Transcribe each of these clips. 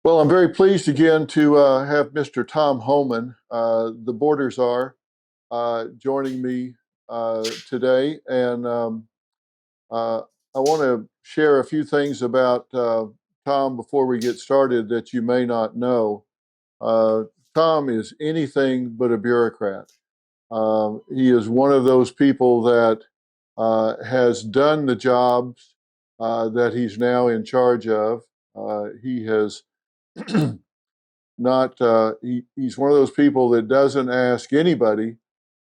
Well, I'm very pleased again to have Mr. Tom Homan, the Border Czar, joining me today. And uh, I want to share a few things about Tom before we get started that you may not know. Uh, Tom is anything but a bureaucrat. He is one of those people that has done the jobs that he's now in charge of. He has not he's one of those people that doesn't ask anybody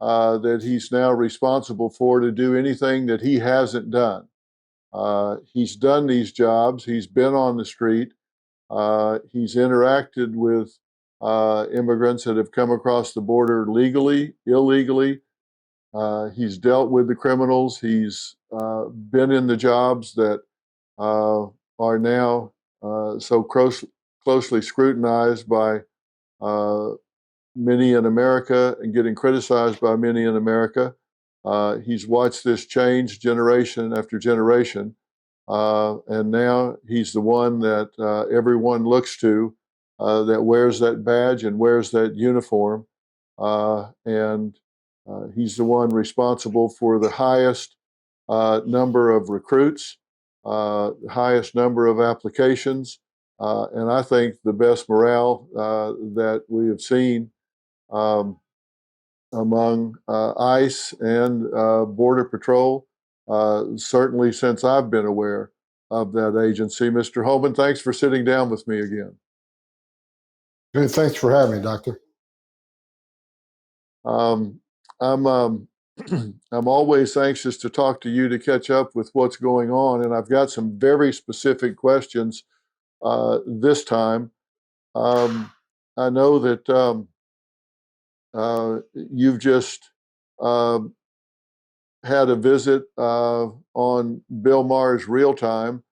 that he's now responsible for to do anything that he hasn't done. He's done these jobs. He's been on the street. He's interacted with immigrants that have come across the border legally, illegally. He's dealt with the criminals. He's been in the jobs that are now so closely scrutinized by uh, many in America and getting criticized by many in America. He's watched this change generation after generation. And now he's the one that everyone looks to that wears that badge and wears that uniform. And he's the one responsible for the highest number of recruits, highest number of applications, and I think the best morale that we have seen um, among ICE and Border Patrol, certainly since I've been aware of that agency. Mr. Homan, thanks for sitting down with me again. Hey, thanks for having me, Doctor. Um, I'm I'm always anxious to talk to you to catch up with what's going on, and I've got some very specific questions this time. Um, I know that you've just uh, had a visit on Bill Maher's Real Time,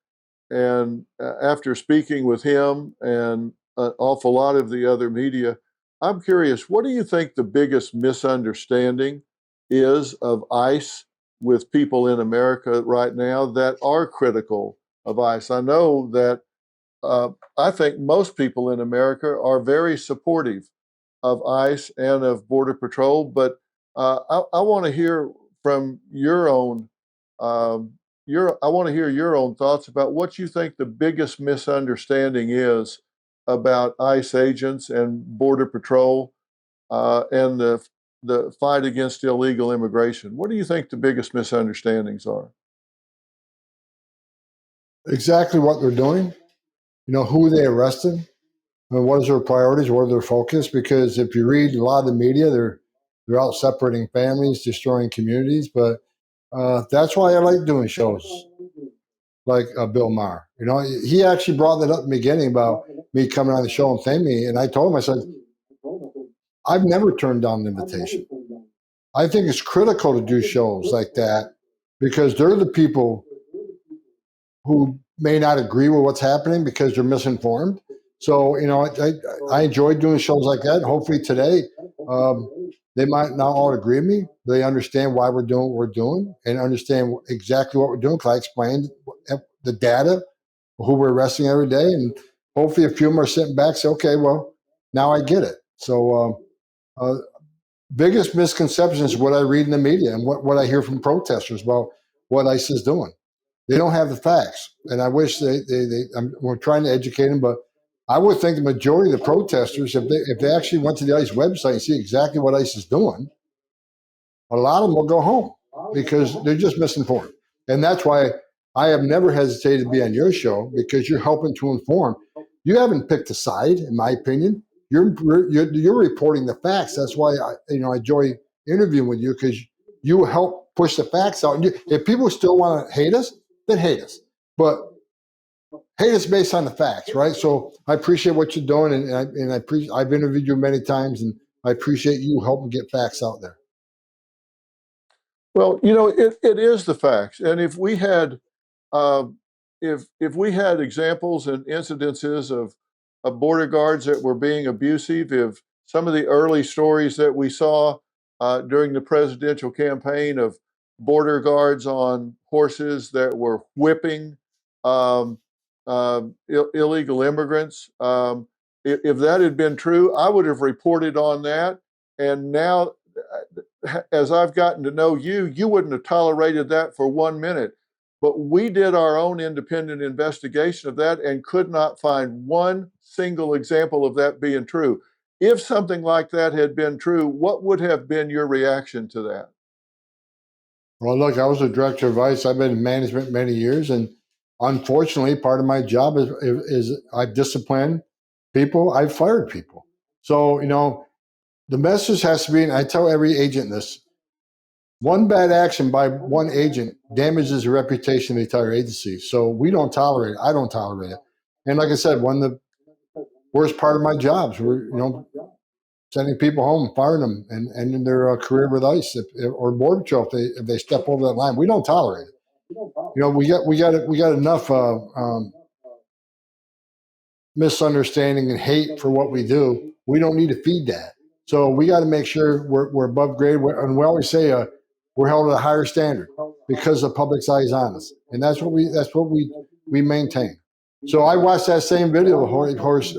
and after speaking with him and an awful lot of the other media, I'm curious, what do you think the biggest misunderstanding is of ICE with people in America right now that are critical of ICE? I know that I think most people in America are very supportive of ICE and of Border Patrol, but I want to hear from your own I want to hear your own thoughts about what you think the biggest misunderstanding is about ICE agents and Border Patrol and the fight against illegal immigration. What do you think the biggest misunderstandings are? Exactly what they're doing. Who they arrested, and what is their priorities, what are their focus? Because if you read a lot of the media, they're out separating families, destroying communities. But that's why I like doing shows like Bill Maher. He actually brought that up in the beginning about me coming on the show and thanking me. And I told him, I said, I've never turned down an invitation. I think it's critical to do shows like that because they're the people who may not agree with what's happening because they're misinformed. So, I enjoy doing shows like that. Hopefully today, they might not all agree with me. They understand why we're doing what we're doing and understand exactly what we're doing because I explained the data, who we're arresting every day. And hopefully a few of them are sitting back and say, okay, well, now I get it. So biggest misconception is what I read in the media and what I hear from protesters about what ICE is doing. They don't have the facts, and I wish we're trying to educate them. But I would think the majority of the protesters, if they actually went to the ICE website and see exactly what ICE is doing, a lot of them will go home because they're just misinformed. And that's why I have never hesitated to be on your show because you're helping to inform. You haven't picked a side, in my opinion. You're reporting the facts. That's why I enjoy interviewing with you because you help push the facts out. And if people still want to hate us, then hate us. But hate us based on the facts, right? So I appreciate what you're doing, and I've interviewed you many times, and I appreciate you helping get facts out there. Well, it is the facts, and if we had uh, if we had examples and incidences of border guards that were being abusive, if some of the early stories that we saw during the presidential campaign of border guards on horses that were whipping um, illegal immigrants. If that had been true, I would have reported on that. And now, as I've gotten to know you, you wouldn't have tolerated that for 1 minute. But we did our own independent investigation of that and could not find one single example of that being true. If something like that had been true, what would have been your reaction to that? Well, look, I was a director of ICE. I've been in management many years, and unfortunately, part of my job is I've disciplined people, I've fired people. So, the message has to be, and I tell every agent this, one bad action by one agent damages the reputation of the entire agency. So we don't tolerate it. I don't tolerate it. And like I said, one of the worst part of my jobs were, sending people home, firing them, and ending their career with ICE or Border Czar if they step over that line. We don't tolerate it. We got enough misunderstanding and hate for what we do. We don't need to feed that. So we got to make sure we're above grade. And we always say we're held at a higher standard because the public's eye is on us, and that's what we maintain. So I watched that same video, the horse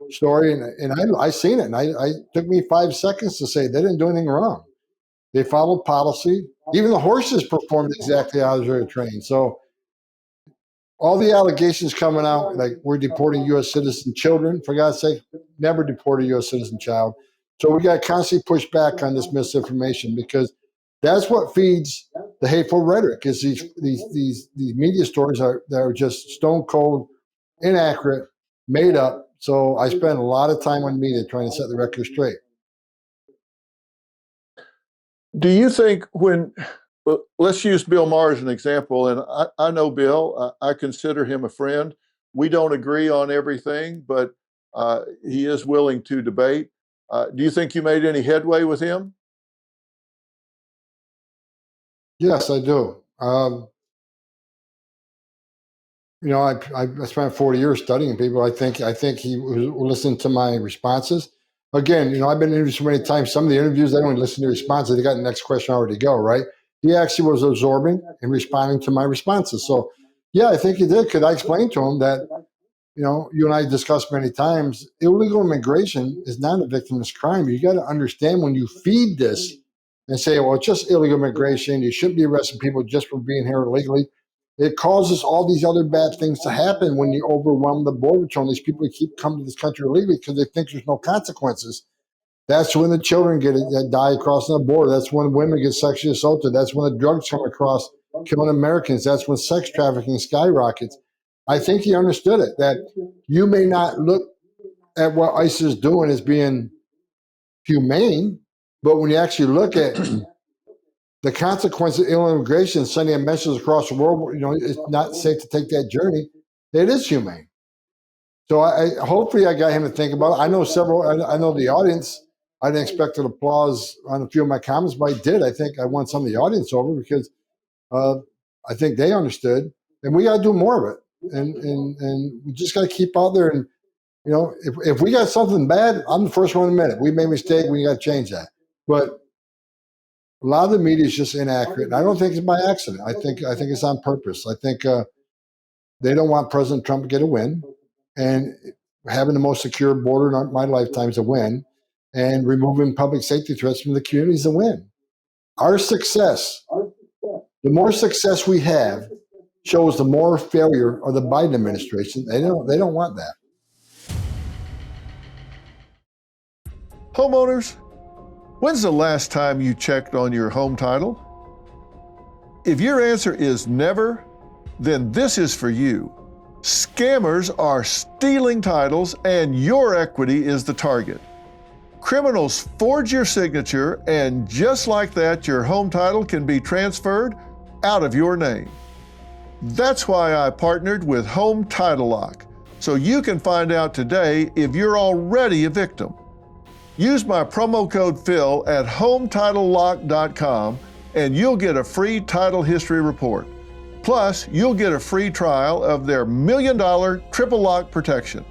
story, and I seen it, and I took me 5 seconds to say they didn't do anything wrong. They followed policy. Even the horses performed exactly how they were trained. So all the allegations coming out, like we're deporting U.S. citizen children, for God's sake, never deport a U.S. citizen child. So we got to constantly push back on this misinformation, because that's what feeds the hateful rhetoric. Is these media stories that are just stone cold, inaccurate, made up. So I spend a lot of time on media trying to set the record straight. Do you think let's use Bill Maher as an example, and I know Bill, I consider him a friend. We don't agree on everything, but he is willing to debate. Do you think you made any headway with him? Yes, I do. I spent 40 years studying people. I think he was listening to my responses. Again, I've been interviewed so many times. Some of the interviews, they don't even listen to responses. They got the next question already go, right? He actually was absorbing and responding to my responses. So, yeah, I think he did, because I explained to him that, you and I discussed many times, illegal immigration is not a victimless crime. You got to understand, when you feed this and say, well, it's just illegal immigration, you shouldn't be arresting people just for being here illegally, it causes all these other bad things to happen when you overwhelm the border patrol. These people keep coming to this country illegally because they think there's no consequences. That's when the children die crossing the border. That's when women get sexually assaulted. That's when the drugs come across, killing Americans. That's when sex trafficking skyrockets. I think he understood it, that you may not look at what ICE is doing as being humane, but when you actually look at the consequence of illegal immigration, sending a message across the world, it's not safe to take that journey, it is humane. So hopefully I got him to think about it. I know the audience, I didn't expect an applause on a few of my comments, but I did. I think I won some of the audience over, because I think they understood, and we got to do more of it. And we just got to keep out there. And, if we got something bad, I'm the first one to admit it. We made a mistake. We got to change that. But a lot of the media is just inaccurate. And I don't think it's by accident. I think it's on purpose. I think they don't want President Trump to get a win, and having the most secure border in my lifetime is a win, and removing public safety threats from the community is a win. Our success, the more success we have, shows the more failure of the Biden administration. They don't want that. Homeowners, when's the last time you checked on your home title? If your answer is never, then this is for you. Scammers are stealing titles, and your equity is the target. Criminals forge your signature, and just like that, your home title can be transferred out of your name. That's why I partnered with Home Title Lock, so you can find out today if you're already a victim. Use my promo code Phil at HometitleLock.com, and you'll get a free title history report. Plus, you'll get a free trial of their $1 million triple lock protection.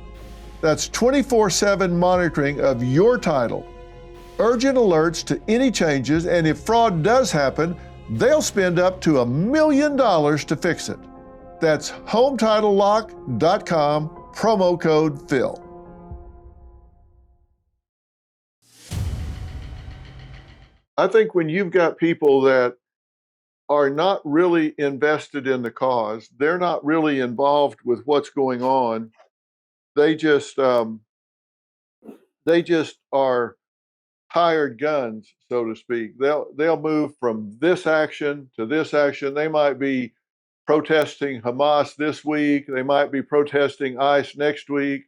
That's 24/7 monitoring of your title. Urgent alerts to any changes, and if fraud does happen, they'll spend up to $1 million to fix it. That's HometitleLock.com, promo code Phil. I think when you've got people that are not really invested in the cause, they're not really involved with what's going on. They just are hired guns, so to speak. They'll move from this action to this action. They might be protesting Hamas this week. They might be protesting ICE next week.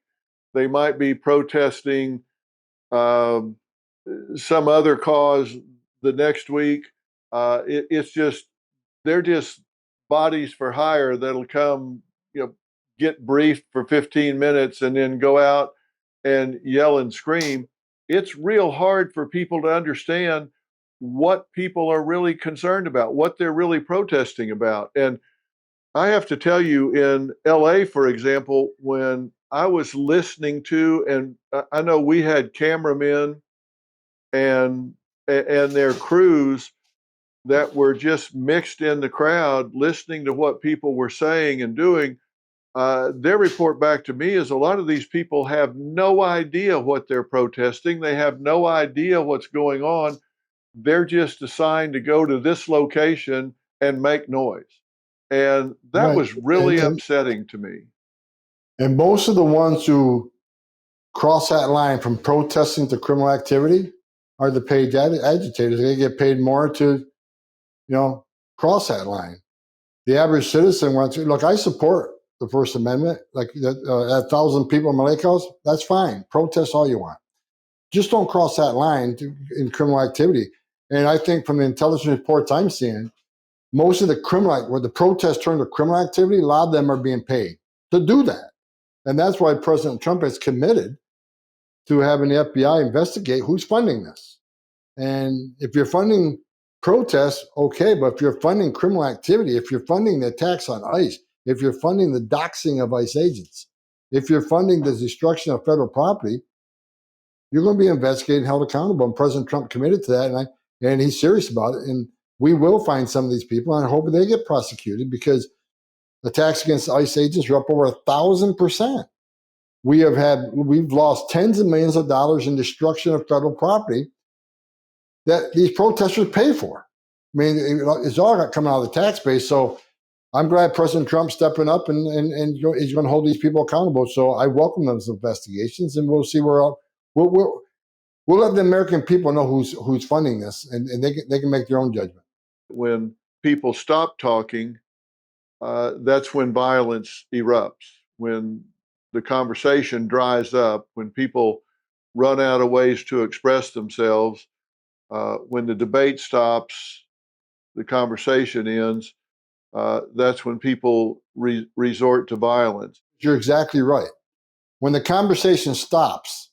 They might be protesting some other cause the next week. It's just, they're just bodies for hire that'll come, get briefed for 15 minutes and then go out and yell and scream. It's real hard for people to understand what people are really concerned about, what they're really protesting about. And I have to tell you, in LA, for example, when I was listening to, and I know we had cameramen and their crews that were just mixed in the crowd, listening to what people were saying and doing. Their report back to me is a lot of these people have no idea what they're protesting. They have no idea what's going on. They're just assigned to go to this location and make noise. And that Right. was really upsetting to me. And most of the ones who cross that line from protesting to criminal activity are the paid agitators. They get paid more to, cross that line. The average citizen wants to, look, I support the First Amendment. Like 1,000 people in my lake house, that's fine. Protest all you want. Just don't cross that line in criminal activity. And I think from the intelligence reports I'm seeing, most of the where the protests turn to criminal activity, a lot of them are being paid to do that. And that's why President Trump is committed to having the FBI investigate who's funding this. And if you're funding protests, okay, but if you're funding criminal activity, if you're funding the attacks on ICE, if you're funding the doxing of ICE agents, if you're funding the destruction of federal property, you're going to be investigated and held accountable. And President Trump committed to that, and he's serious about it. And we will find some of these people, and I hope they get prosecuted, because attacks against ICE agents are up over 1,000%. We've lost tens of millions of dollars in destruction of federal property that these protesters pay for. I mean, it's all coming out of the tax base. So I'm glad President Trump's stepping up and he's going to hold these people accountable. So I welcome those investigations, and we'll see we'll let the American people know who's funding this, and they can make their own judgment. When people stop talking, that's when violence erupts. When the conversation dries up, when people run out of ways to express themselves, when the debate stops, the conversation ends, that's when people resort to violence. You're exactly right. When the conversation stops,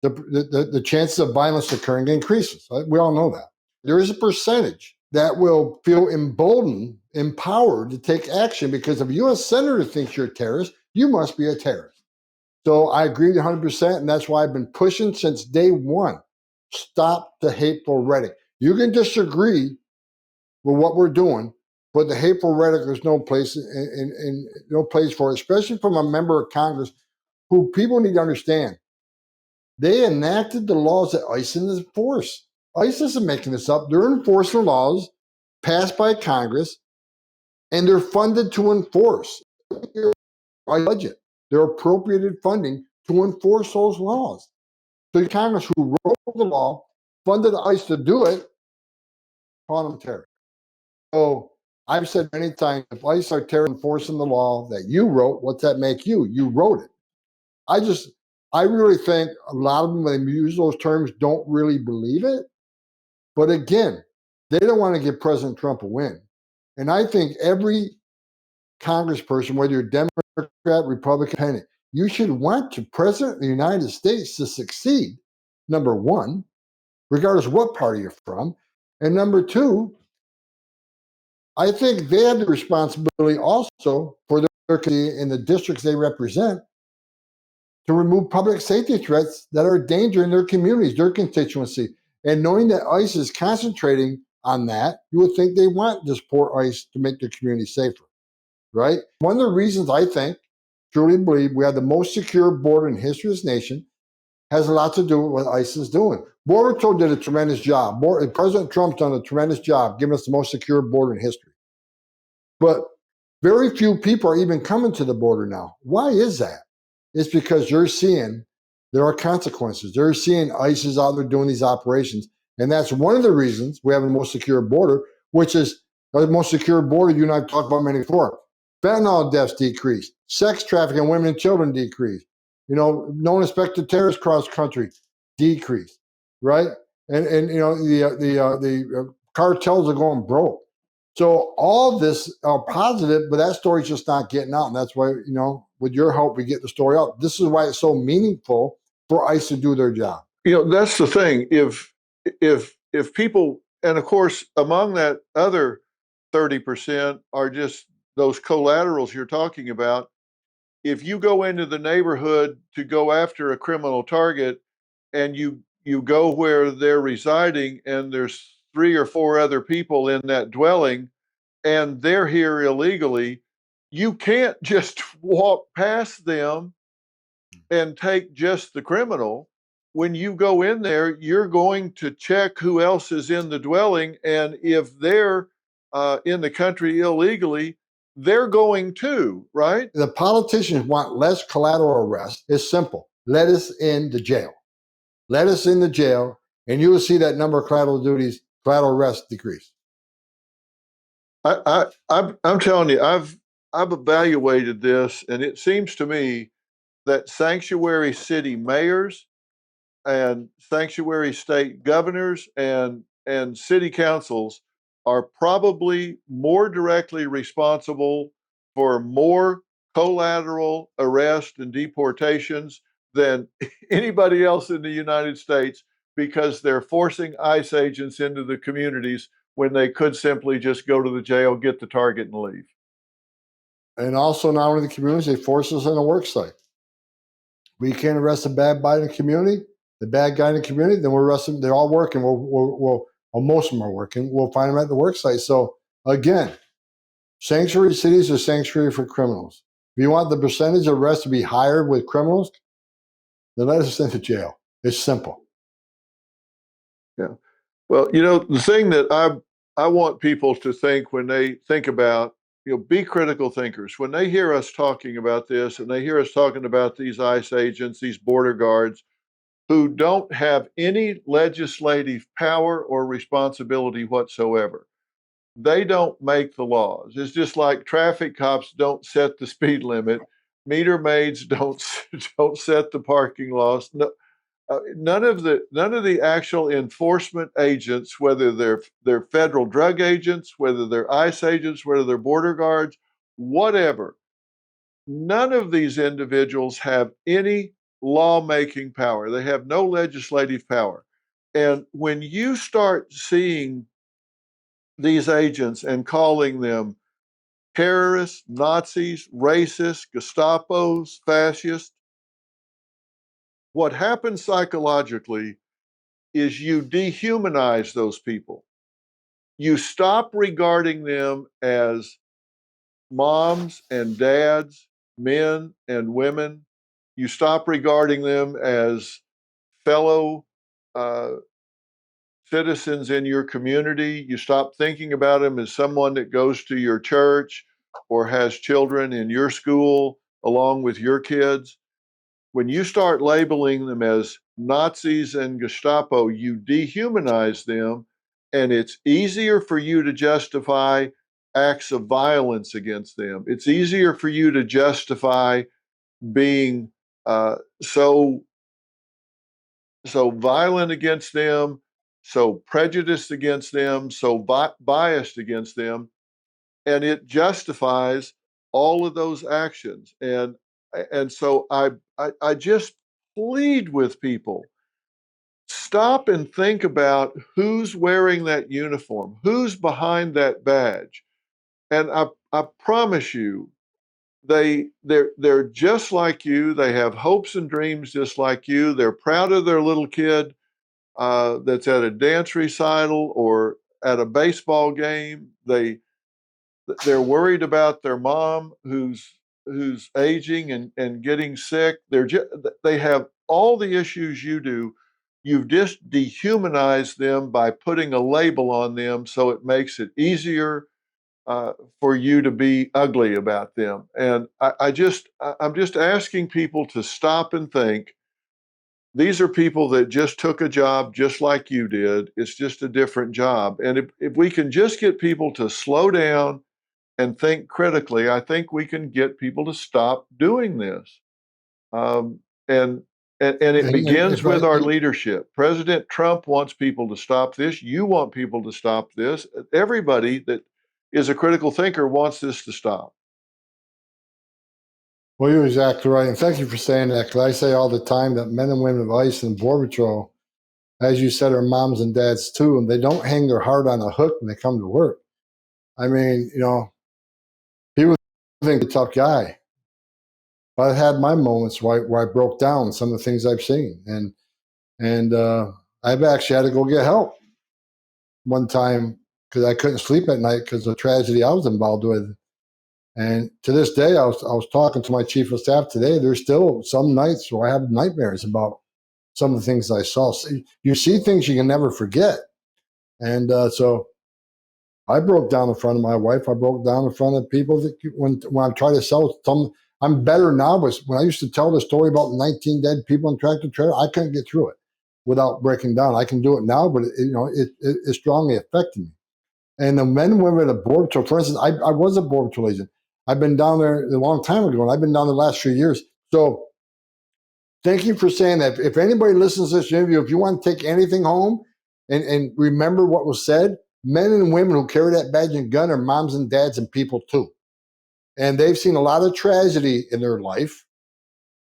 the chances of violence occurring increases. We all know that. There is a percentage that will feel emboldened, empowered to take action, because if a U.S. senator thinks you're a terrorist, you must be a terrorist. So I agree 100%, and that's why I've been pushing since day one. Stop the hateful rhetoric. You can disagree with what we're doing, but the hateful rhetoric, there's no place in no place for it, especially from a member of Congress who people need to understand. They enacted the laws that ICE enforce. ICE isn't making this up. They're enforcing laws passed by Congress, and they're funded to enforce. Budget. They're appropriated funding to enforce those laws. So the Congress who wrote the law, funded ICE to do it, call them terrorists. So I've said many times, if ICE are terrorists enforcing the law that you wrote, what's that make you? You wrote it. I really think a lot of them, when they use those terms, don't really believe it. But again, they don't want to give President Trump a win. And I think every congressperson, whether you're Democrat, Republican, Independent, you should want the President of the United States to succeed, number one, regardless of what party you're from. And number two, I think they have the responsibility also for their in the districts they represent to remove public safety threats that are a danger in their communities, their constituency. And knowing that ICE is concentrating on that, you would think they want to support ICE to make their community safer, right? One of the reasons I think, truly believe, we have the most secure border in the history of this nation has a lot to do with what ICE is doing. Border Patrol did a tremendous job. President Trump's done a tremendous job giving us the most secure border in history. But very few people are even coming to the border now. Why is that? It's because you're seeing there are consequences. They're seeing ICE is out there doing these operations. And that's one of the reasons we have the most secure border, which is the most secure border you and I have talked about many before. Fentanyl deaths decreased. Sex trafficking, women and children decreased. No unexpected terrorists cross country decreased, right? And the cartels are going broke. So all this are positive, but that story's just not getting out. And that's why, with your help, we get the story out. This is why it's so meaningful for ICE to do their job. That's the thing. If people, and of course, among that other 30% are just those collaterals you're talking about. If you go into the neighborhood to go after a criminal target and you go where they're residing and there's 3 or 4 other people in that dwelling and they're here illegally, you can't just walk past them and take just the criminal. When you go in there, you're going to check who else is in the dwelling, and if they're in the country illegally, they're going too, right? The politicians want less collateral arrest. It's simple. Let us in the jail. Let us in the jail, and you will see that number of collateral arrests decrease. I'm telling you, I've evaluated this, and it seems to me that sanctuary city mayors and sanctuary state governors and city councils are probably more directly responsible for more collateral arrest and deportations than anybody else in the United States, because they're forcing ICE agents into the communities when they could simply just go to the jail, get the target, and leave. And also now in the communities, they force us on a work site. We can't arrest a bad guy in the community, then we'll arrest them. They're all working. Well, most of them are working. We'll find them at the work site. So again, sanctuary cities are sanctuary for criminals. If you want the percentage of arrests to be higher with criminals, then let us into jail. It's simple. Yeah. Well, the thing that I want people to think when they think about, be critical thinkers. When they hear us talking about this and they hear us talking about these ICE agents, these border guards who don't have any legislative power or responsibility whatsoever. They don't make the laws. It's just like traffic cops don't set the speed limit. Meter maids don't set the parking laws. No, none of the actual enforcement agents, whether they're federal drug agents, whether they're ICE agents, whether they're border guards, whatever, none of these individuals have any lawmaking power. They have no legislative power. And when you start seeing these agents and calling them terrorists, Nazis, racists, Gestapos, fascists, what happens psychologically is you dehumanize those people. You stop regarding them as moms and dads, men and women. You stop regarding them as fellow citizens in your community. You stop thinking about them as someone that goes to your church or has children in your school along with your kids. When you start labeling them as Nazis and Gestapo, you dehumanize them, and it's easier for you to justify acts of violence against them. It's easier for you to justify being so violent against them, so prejudiced against them, so biased against them, and it justifies all of those actions. And so I just plead with people, stop and think about who's wearing that uniform, who's behind that badge. And I promise you, they're just like you. They have hopes and dreams just like you. They're proud of their little kid that's at a dance recital or at a baseball game. they're worried about their mom who's aging and getting sick. They have all the issues you do. You've just dehumanized them by putting a label on them, so it makes it easier for you to be ugly about them. And I'm just asking people to stop and think. These are people that just took a job just like you did. It's just a different job. And if we can just get people to slow down and think critically, I think we can get people to stop doing this. Um, and, and it And begins if I, with our leadership. President Trump wants people to stop this. You want people to stop this. Everybody that is a critical thinker wants this to stop. well, you're exactly right. And thank you for saying that, because I say all the time that men and women of ICE and Border Patrol, as you said, are moms and dads too, and they don't hang their heart on a hook when they come to work. I mean, people think I'm a tough guy. But I've had my moments where I broke down some of the things I've seen, and I've actually had to go get help one time because I couldn't sleep at night because of the tragedy I was involved with. And to this day, I was talking to my chief of staff today. There's still some nights where I have nightmares about some of the things I saw. So you see things you can never forget, and so I broke down in front of my wife. I broke down in front of people that when I try to sell some. I'm better now, but when I used to tell the story about 19 dead people in tractor trailer, I couldn't get through it without breaking down. I can do it now, but it strongly affected me. And the men and women at Border Patrol, for instance, I was a Border Patrol agent. I've been down there a long time ago, and I've been down the last few years. So thank you for saying that. If anybody listens to this interview, if you want to take anything home and remember what was said, men and women who carry that badge and gun are moms and dads and people too. And they've seen a lot of tragedy in their life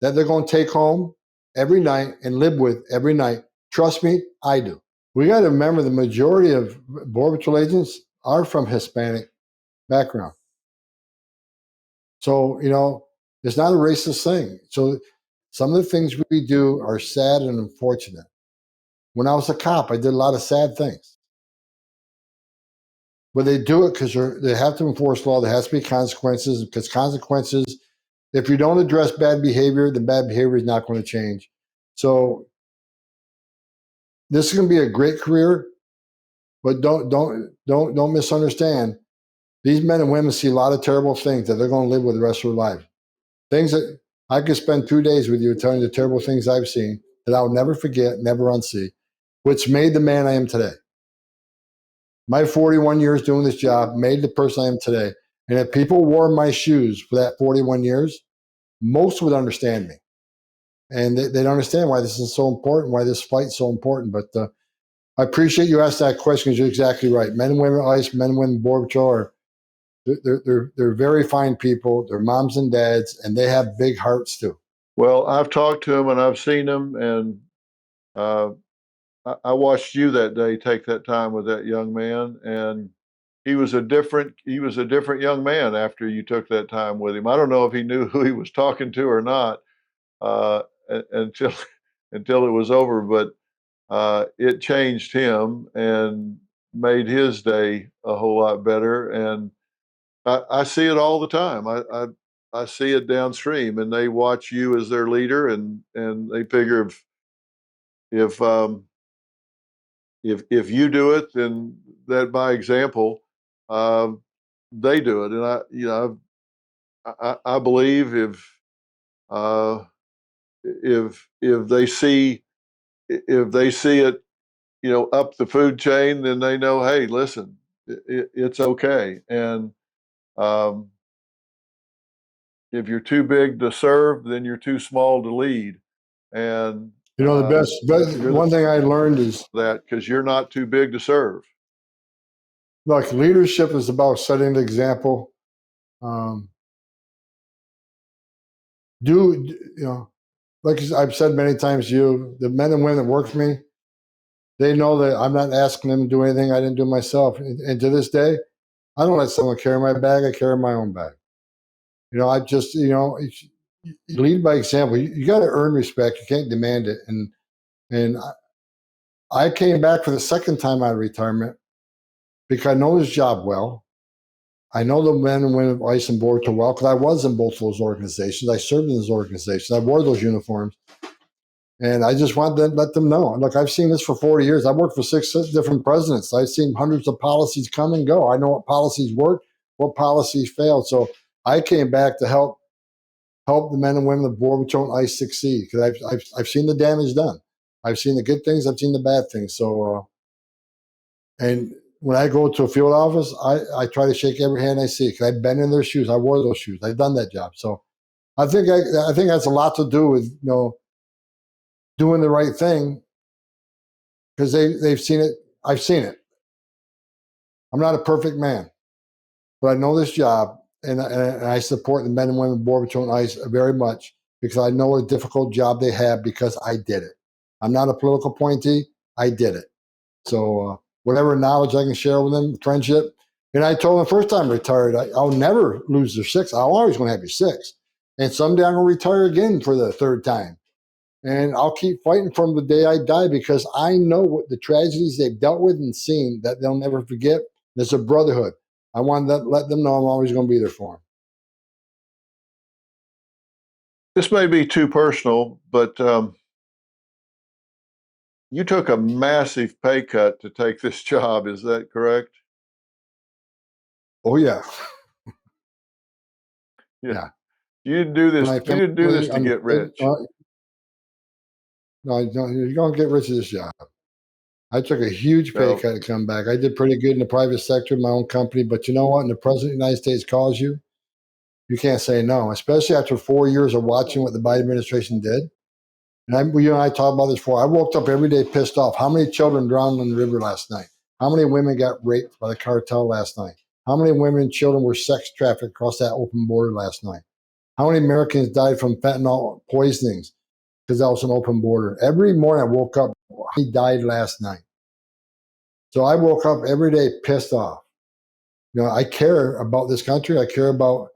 that they're going to take home every night and live with every night. Trust me, I do. We got to remember the majority of Border Patrol agents are from Hispanic background. So, it's not a racist thing. So some of the things we do are sad and unfortunate. When I was a cop, I did a lot of sad things. But they do it because they have to enforce law. There has to be consequences, because consequences, if you don't address bad behavior, the bad behavior is not going to change. So this is going to be a great career, but don't misunderstand. These men and women see a lot of terrible things that they're going to live with the rest of their life. Things that I could spend 2 days with you telling you the terrible things I've seen that I'll never forget, never unsee, which made the man I am today. My 41 years doing this job made the person I am today. And if people wore my shoes for that 41 years, most would understand me. And they'd understand why this is so important, why this fight's so important. But I appreciate you asked that question, because you're exactly right. Men and women at ICE, men and women Border Patrol, they're very fine people. They're moms and dads, and they have big hearts too. Well, I've talked to them and I've seen them, and I watched you that day take that time with that young man, and he was a different young man after you took that time with him. I don't know if he knew who he was talking to or not until until it was over, but it changed him and made his day a whole lot better. And I see it all the time. I see it downstream, and they watch you as their leader, and they figure if um, if you do it, then that by example, they do it. And I believe uh, if they see it, up the food chain, then they know, hey, listen, it's okay. And um, if you're too big to serve, then you're too small to lead. And The best one thing I learned is that because you're not too big to serve. look, leadership is about setting the example. Like I've said many times to you, the men and women that work for me, they know that I'm not asking them to do anything I didn't do myself. And to this day, I don't let someone carry my bag. I carry my own bag. I just, you lead by example. You got to earn respect. You can't demand it. And I came back for the second time out of retirement because I know this job well. I know the men and women of ICE and Border Czar well because I was in both of those organizations. I served in those organizations. I wore those uniforms. And I just wanted to let them know. Look, I've seen this for 40 years. I've worked for 6 different presidents. I've seen hundreds of policies come and go. I know what policies worked, what policies failed. So I came back to help the men and women of Border Czar and ICE succeed because I've seen the damage done. I've seen the good things. I've seen the bad things. So, and when I go to a field office, I try to shake every hand I see because I've been in their shoes. I wore those shoes. I've done that job. So I think that's a lot to do with doing the right thing because they've seen it. I've seen it. I'm not a perfect man, but I know this job, and I support the men and women of Border Czar and ICE very much because I know what a difficult job they have because I did it. I'm not a political appointee. I did it. So whatever knowledge I can share with them, friendship. And I told them the first time I retired, I'll never lose their 6. I'm always going to have your 6. And someday I'm going to retire again for the 3rd time. And I'll keep fighting from the day I die because I know what the tragedies they've dealt with and seen that they'll never forget. It's a brotherhood. I want to let them know I'm always going to be there for them. This may be too personal, but you took a massive pay cut to take this job. Is that correct? Oh, yeah. Yeah. You didn't do this. You didn't do this to get rich. No, you're going to get rich at this job. I took a huge pay cut to come back. I did pretty good in the private sector, my own company. But you know what? When the president of the United States calls you, you can't say no, especially after 4 years of watching what the Biden administration did. And you and I talked about this before. I woke up every day pissed off. How many children drowned in the river last night? How many women got raped by the cartel last night? How many women and children were sex trafficked across that open border last night? How many Americans died from fentanyl poisonings because that was an open border? Every morning I woke up, he died last night. So I woke up every day pissed off. I care about this country. I care about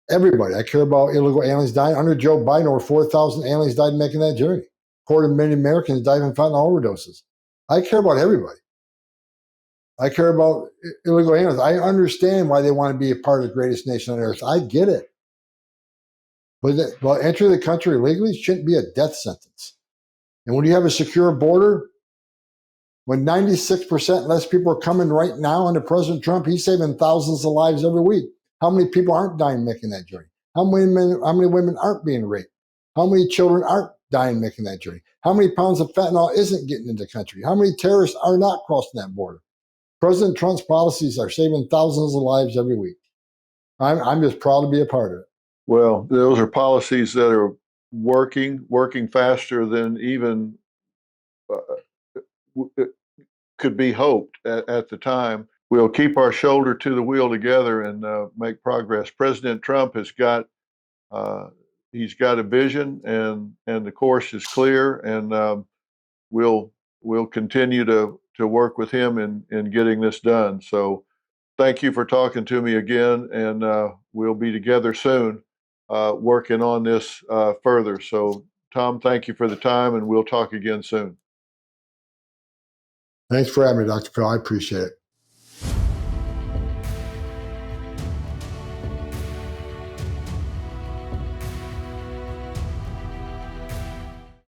everybody. I care about illegal aliens dying. Under Joe Biden, over 4,000 aliens died making that journey. 250,000 Americans died from fentanyl overdoses. I care about everybody. I care about illegal aliens. I understand why they want to be a part of the greatest nation on earth. I get it. But entering the country illegally shouldn't be a death sentence. And when you have a secure border, when 96% less people are coming right now under President Trump, he's saving thousands of lives every week. How many people aren't dying making that journey? How many women aren't being raped? How many children aren't dying making that journey? How many pounds of fentanyl isn't getting into the country? How many terrorists are not crossing that border? President Trump's policies are saving thousands of lives every week. I'm just proud to be a part of it. Well, those are policies that are working faster than even could be hoped at the time. We'll keep our shoulder to the wheel together and make progress. President Trump has got he's got a vision, and the course is clear, and we'll continue to work with him in getting this done. So thank you for talking to me again, and we'll be together soon working on this further. So Tom, thank you for the time, and we'll talk again soon. Thanks for having me, Dr. Phil. I appreciate it.